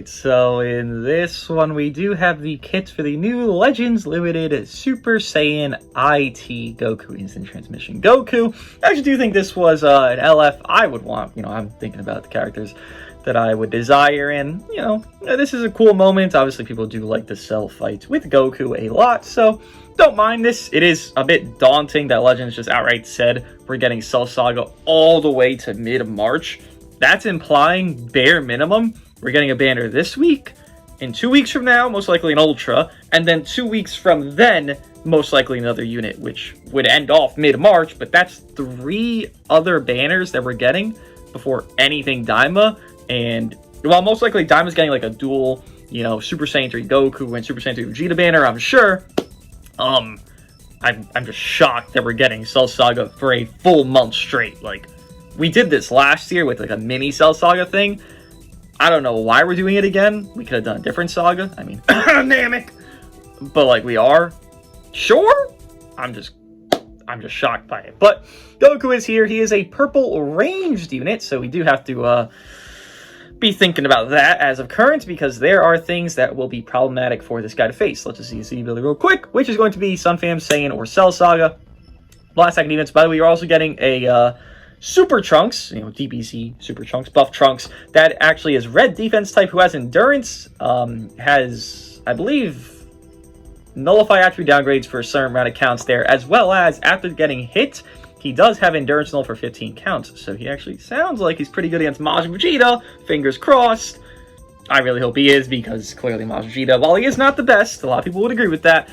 Alright, so in this one we do have the kit for the new Legends Limited Super Saiyan IT Goku Instant Transmission Goku. I actually do think this was an LF I would want. I'm thinking about the characters that I would desire, and, this is a cool moment. Obviously, people do like the cell fight with Goku a lot, so don't mind this. It is a bit daunting that Legends just outright said we're getting Cell Saga all the way to mid-March. That's implying bare minimum we're getting a banner this week, in 2 weeks from now, most likely an Ultra, and then 2 weeks from then, most likely another unit, which would end off mid-March, but that's 3 other banners that we're getting before anything Daima, and, well, most likely Daima's getting like a dual, Super Saiyan 3 Goku and Super Saiyan 3 Vegeta banner, I'm sure. I'm just shocked that we're getting Cell Saga for a full month straight. Like, we did this last year with like a mini Cell Saga thing. I don't know why we're doing it again. We could have done a different saga. I mean, Namek. But like we are. Sure? I'm just shocked by it. But Goku is here. He is a purple ranged unit, so we do have to be thinking about that as of current, because there are things that will be problematic for this guy to face. Let's just see his ability real quick, which is going to be Sunfam, Saiyan, or Cell Saga. Last second events. By the way, you're also getting a Super Trunks, DBZ Super Trunks, Buff Trunks, that actually is red defense type, who has endurance, has, I believe, nullify attribute downgrades for a certain amount of counts there, as well as after getting hit, he does have endurance null for 15 counts, so he actually sounds like he's pretty good against Majin Vegeta. Fingers crossed. I really hope he is, because clearly Majin Vegeta, while he is not the best, a lot of people would agree with that,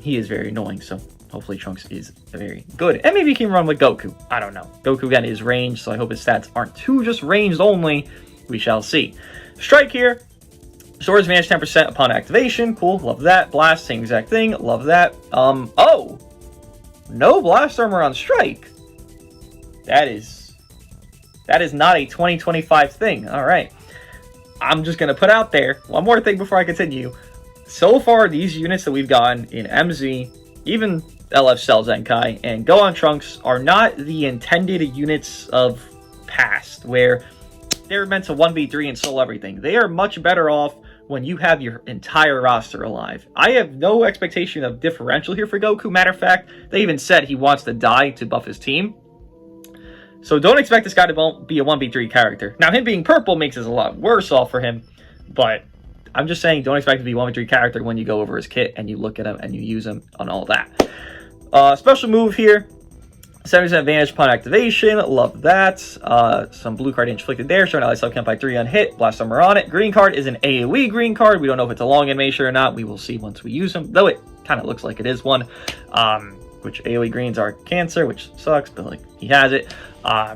he is very annoying, so hopefully Trunks is very good. And maybe he can run with Goku. I don't know. Goku again is ranged, so I hope his stats aren't too just ranged only. We shall see. Strike here. Swords vanish 10% upon activation. Cool. Love that. Blast, same exact thing. Love that. Oh! No blast armor on strike. That is not a 2025 thing. Alright. I'm just going to put out there one more thing before I continue. So far, these units that we've gotten in MZ, even LF Cell Zenkai, and Gohan Trunks are not the intended units of past, where they're meant to 1v3 and soul everything. They are much better off when you have your entire roster alive. I have no expectation of differential here for Goku. Matter of fact, they even said he wants to die to buff his team. So don't expect this guy to be a 1v3 character. Now, him being purple makes it a lot worse off for him, but I'm just saying don't expect to be a 1v3 character when you go over his kit and you look at him and you use him on all that. Special move here, 70% advantage upon activation, love that. Some blue card inflicted there, showing ally sub count by 3 on hit, blast armor on it. Green card is an AoE green card. We don't know if it's a long animation or not. We will see once we use him, though it kind of looks like it is one. Which AoE greens are cancer, which sucks, but like he has it.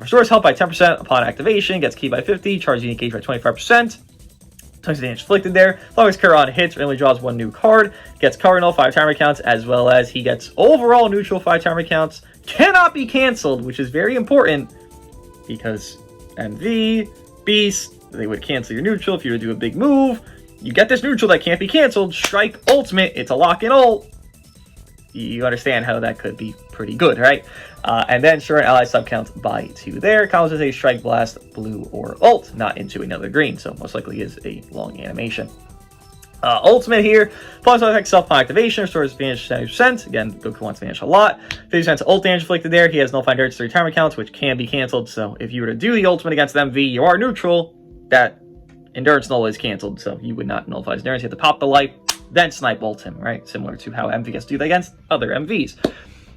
Restores health by 10% upon activation, gets key by 50, charges unique gauge by 25%. Tons of damage inflicted there. Longest cure on hits, randomly draws 1 new card. Gets cardinal 5 timer counts, as well as he gets overall neutral 5 timer counts. Cannot be cancelled, which is very important, because MV, Beast, they would cancel your neutral if you were to do a big move. You get this neutral that can't be cancelled. Strike Ultimate, it's a lock-in ult. You understand how that could be pretty good, right? And then sure, ally sub count by 2 there. Counts as a strike, blast, blue, or ult, not into another green, so most likely is a long animation. Ultimate here, plus effect self activation, restores advantage 70%. Again, Goku wants to vanish a lot. 50% ult damage inflicted there. He has nullified endurance 3 timer counts, which can be cancelled. So if you were to do the ultimate against MV, you are neutral. That endurance null is cancelled, so you would not nullify his endurance. You have to pop the life, then snipe ult him, right? Similar to how MV gets to do that against other MVs.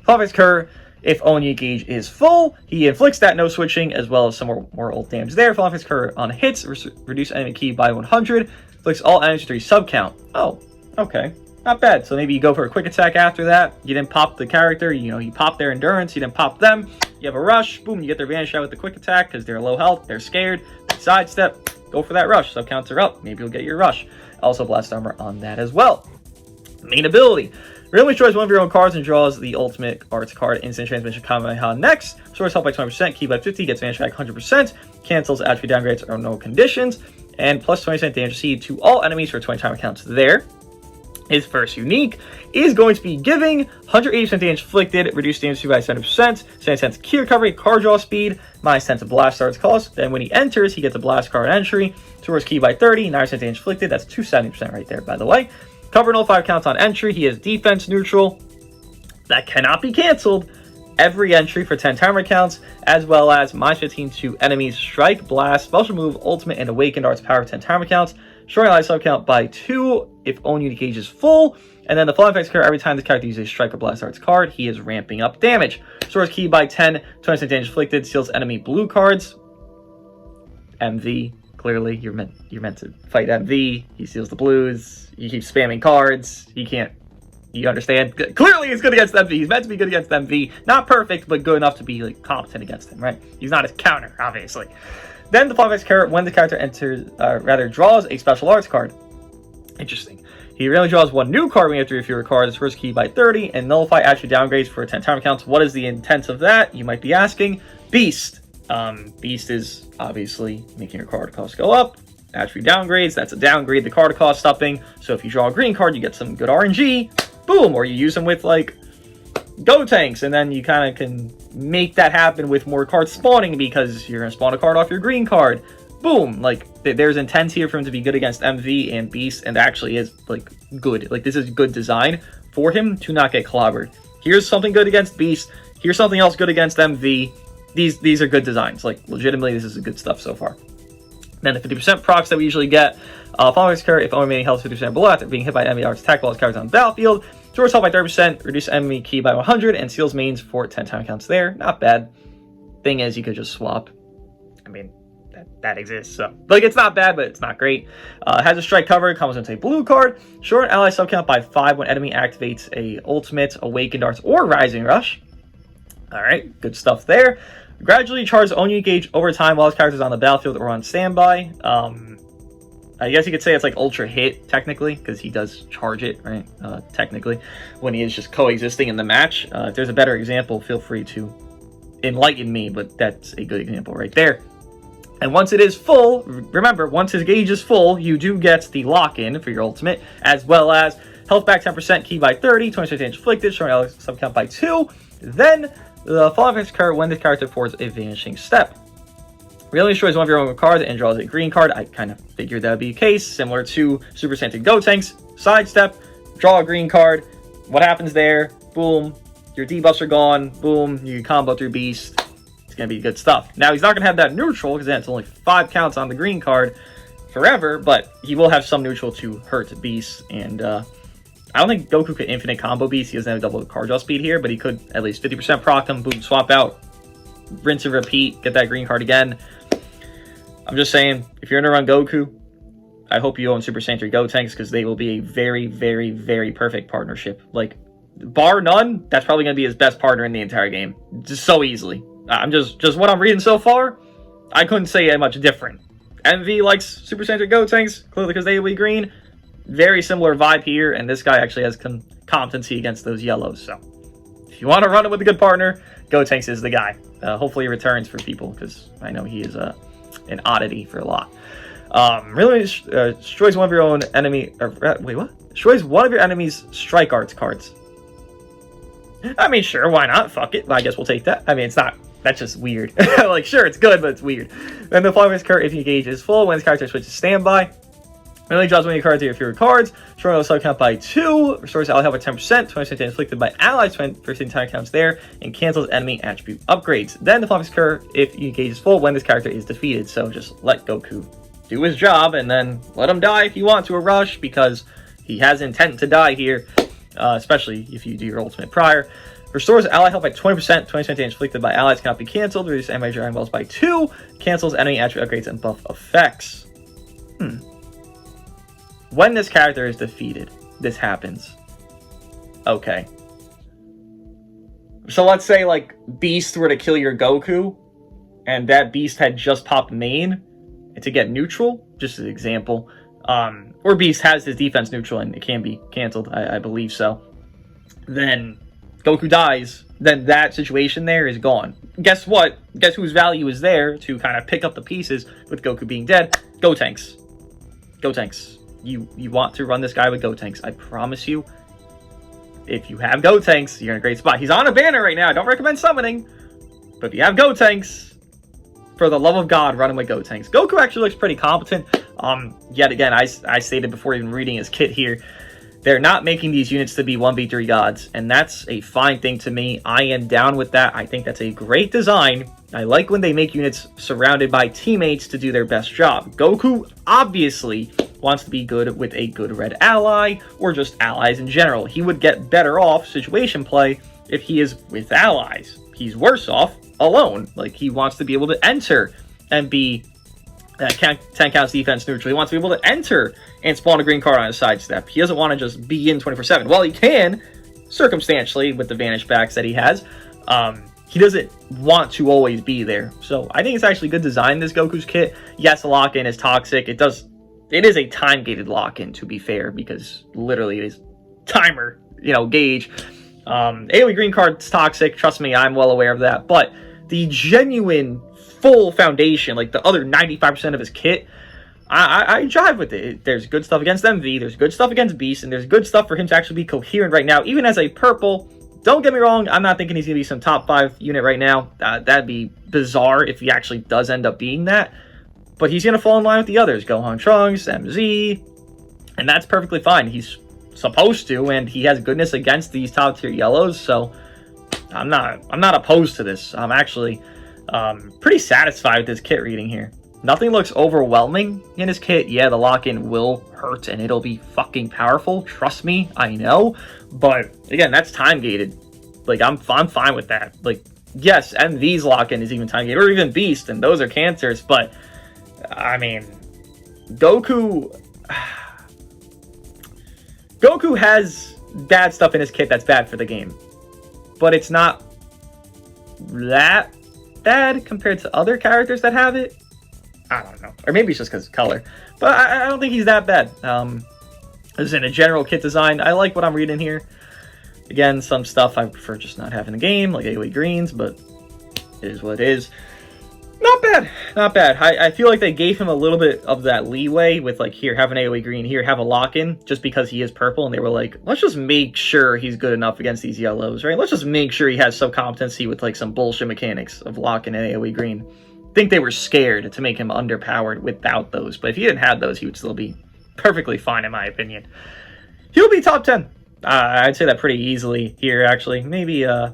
Flawless Cur, if Onya gauge is full, he inflicts that no switching, as well as some more ult damage there. Flawless Cur on hits, reduce enemy key by 100, inflicts all enemies 3 sub count. Oh, okay. Not bad. So maybe you go for a quick attack after that. You didn't pop the character, you pop their endurance, you didn't pop them. You have a rush, boom, you get their vanish out with the quick attack because they're low health, they're scared, they sidestep, go for that rush. Sub counts are up, maybe you'll get your rush. Also blast armor on that as well. Main ability. Randomly destroys one of your own cards and draws the ultimate arts card. Instant transmission Kamehameha next. Restores health by 20%, key by 50, gets vanish back 100%, cancels attribute downgrades or no conditions, and plus 20% damage received to all enemies for 20 timer counts there. His first unique is going to be giving 180% damage inflicted, reduced damage by 70%, 70% key recovery, card draw speed, -10 to blast starts cost. Then when he enters, he gets a blast card entry, towards key by 30, 9% damage inflicted. That's 270% right there, by the way. Cover and all 5 counts on entry. He has defense neutral. That cannot be canceled. Every entry for 10 timer counts, as well as -15 to enemies strike, blast, special move, ultimate, and awakened arts power 10 timer counts. Showing life sub count by 2 if own unit gauge is full. And then the flying effects occur every time this character uses a strike or blast arts card. He is ramping up damage. Source key by 10, 20% damage inflicted, seals enemy blue cards. MV, clearly you're meant to fight MV. He seals the blues. You keep spamming cards. He can't. You understand? Clearly he's good against MV. He's meant to be good against MV. Not perfect, but good enough to be like competent against him, right? He's not his counter, obviously. Then the flying effects occur when the character enters, draws a special arts card. Interesting. He really draws 1 new card when you have 3 or fewer cards. First key by 30 and nullify attribute downgrades for 10 timer counts. What is the intent of that? You might be asking. Beast. Beast is obviously making your card cost go up. Attribute downgrades, that's a downgrade. The card cost upping. So if you draw a green card, you get some good RNG. Boom. Or you use them with like Go tanks, and then you kind of can make that happen with more cards spawning because you're going to spawn a card off your green card. Boom. Like, there's intent here for him to be good against MV and Beast, and actually is, like, good. Like, this is good design for him to not get clobbered. Here's something good against Beast. Here's something else good against MV. These are good designs. Like, legitimately, this is good stuff so far. Then the 50% procs that we usually get. Following occur if only remaining health 50% below after being hit by enemy arts attack while his character on the battlefield. Stores health by 30%, reduce enemy key by 100, and seals mains for 10 time counts there. Not bad. Thing is, you could just swap. I mean, that exists, so. Like, it's not bad, but it's not great. Has a strike cover, comes into a blue card. Short ally subcount by 5 when enemy activates a ultimate, awakened arts, or rising rush. Alright, good stuff there. Gradually charges own unit gauge over time while his character's on the battlefield or on standby. I guess you could say it's like ultra hit, technically, because he does charge it, right? Technically, when he is just coexisting in the match. If there's a better example, feel free to enlighten me, but that's a good example right there. And once it is full, remember, once his gauge is full, you do get the lock-in for your ultimate, as well as health back 10%, key by 30, 20% damage inflicted, showing ally subcount by 2. Then the following effects occur when this character affords a vanishing step. Really destroys one of your own cards and draws a green card. I kind of figured that would be the case, similar to Super Saiyan Go Tanks. Sidestep, draw a green card. What happens there? Boom. Your debuffs are gone. Boom. You combo through Beast. It's going to be good stuff. Now, he's not going to have that neutral because then it's only 5 counts on the green card forever, but he will have some neutral to hurt Beast. And I don't think Goku could infinite combo Beast. He doesn't have double card draw speed here, but he could at least 50% proc him. Boom, swap out. Rinse and repeat. Get that green card again. I'm just saying, if you're going to run Goku, I hope you own Super Saiyan Go Tanks because they will be a very, very, very perfect partnership. Like, bar none, that's probably going to be his best partner in the entire game. Just so easily. I'm just what I'm reading so far, I couldn't say much different. MV likes Super Saiyan Go Tanks, clearly because they will be green. Very similar vibe here, and this guy actually has competency against those yellows. So, if you want to run it with a good partner, Go Tanks is the guy. Hopefully he returns for people, because I know he is an oddity for a lot. Really destroys one of your own enemy. Wait, what? Destroys one of your enemy's strike arts cards. I mean, sure, why not? Fuck it. I guess we'll take that. I mean, it's not. That's just weird. Like, sure, it's good, but it's weird. Then the following card, if your gauge is full, when this character switches standby, really draws one of your cards to your favorite cards. Showing sub count by 2. Restores ally health by 10%. 20% inflicted by allies. 20% time counts there. And cancels enemy attribute upgrades. Then the following occur if your gauge is full when this character is defeated. So just let Goku do his job and then let him die if you want to a rush because he has intent to die here. Especially if you do your ultimate prior. Restores ally health by 20%. 20% damage inflicted by allies cannot be cancelled. Reduce enemy iron wells by 2. Cancels enemy attribute upgrades and buff effects. When this character is defeated, this happens. Okay. So let's say, like, Beast were to kill your Goku, and that Beast had just popped main, and to get neutral, just as an example, or Beast has his defense neutral and it can be cancelled, I believe so, then Goku dies, then that situation there is gone. Guess what? Guess whose value is there to kind of pick up the pieces with Goku being dead? Go Tanks. Go Tanks. you want to run this guy with Gotenks. I promise you, if you have Gotenks, you're in a great spot. He's on a banner right now. I don't recommend summoning, but if you have Gotenks, for the love of God, run him with Gotenks. Goku actually looks pretty competent. Yet again, I stated before even reading his kit here, they're not making these units to be 1v3 gods, and that's a fine thing to me. I am down with that. I think that's a great design. I like when they make units surrounded by teammates to do their best job. Goku obviously wants to be good with a good red ally, or just allies in general. He would get better off situation play if he is with allies. He's worse off alone. Like, he wants to be able to enter and be 10 counts defense neutral. He wants to be able to enter and spawn a green card on his sidestep. He doesn't want to just be in 24/7. Well, he can, circumstantially, with the vanish backs that he has. He doesn't want to always be there. So I think it's actually good design, this Goku's kit. Yes, the lock-in is toxic. It is a time-gated lock-in, to be fair, because literally it is timer, gauge. AoE green card's toxic. Trust me, I'm well aware of that. But the genuine full foundation, like the other 95% of his kit, I jive with it. There's good stuff against MV, there's good stuff against Beast, and there's good stuff for him to actually be coherent right now, even as a purple. Don't get me wrong, I'm not thinking he's going to be some top 5 unit right now. That'd be bizarre if he actually does end up being that. But he's going to fall in line with the others, Gohan Trunks, MZ, and that's perfectly fine. He's supposed to, and he has goodness against these top tier yellows, so I'm not opposed to this. I'm actually pretty satisfied with this kit reading here. Nothing looks overwhelming in his kit. Yeah, the lock-in will hurt and it'll be fucking powerful. Trust me, I know. But again, that's time gated. Like, I'm fine with that. Like, yes, MV's lock-in is even time gated, or even Beast, and those are cancers. But I mean, Goku has bad stuff in his kit that's bad for the game, but it's not that bad compared to other characters that have it. I don't know. Or maybe it's just because of color. But I don't think he's that bad. As in a general kit design, I like what I'm reading here. Again, some stuff I prefer just not having the game, like AoE greens, but it is what it is. Not bad. Not bad. I feel like they gave him a little bit of that leeway with, like, here, have an AoE green, here, have a lock-in, just because he is purple, and they were like, let's just make sure he's good enough against these yellows, right? Let's just make sure he has some competency with, like, some bullshit mechanics of lock-in and AoE green. I think they were scared to make him underpowered without those, but if he didn't have those, he would still be perfectly fine, in my opinion. He'll be top 10. I'd say that pretty easily here, actually. Maybe, I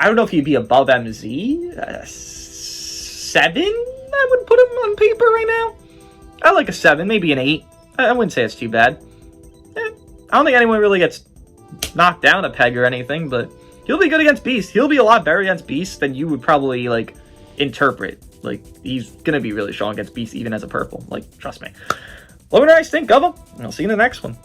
don't know if he'd be above MZ. 7? I would put him on paper right now. I like a 7, maybe an 8. I wouldn't say it's too bad. I don't think anyone really gets knocked down a peg or anything, but he'll be good against Beast. He'll be a lot better against Beast than you would probably, like, interpret. Like, he's gonna be really strong against Beast even as a purple. Like, trust me. Let me know what you guys think of him, and I'll see you in the next one.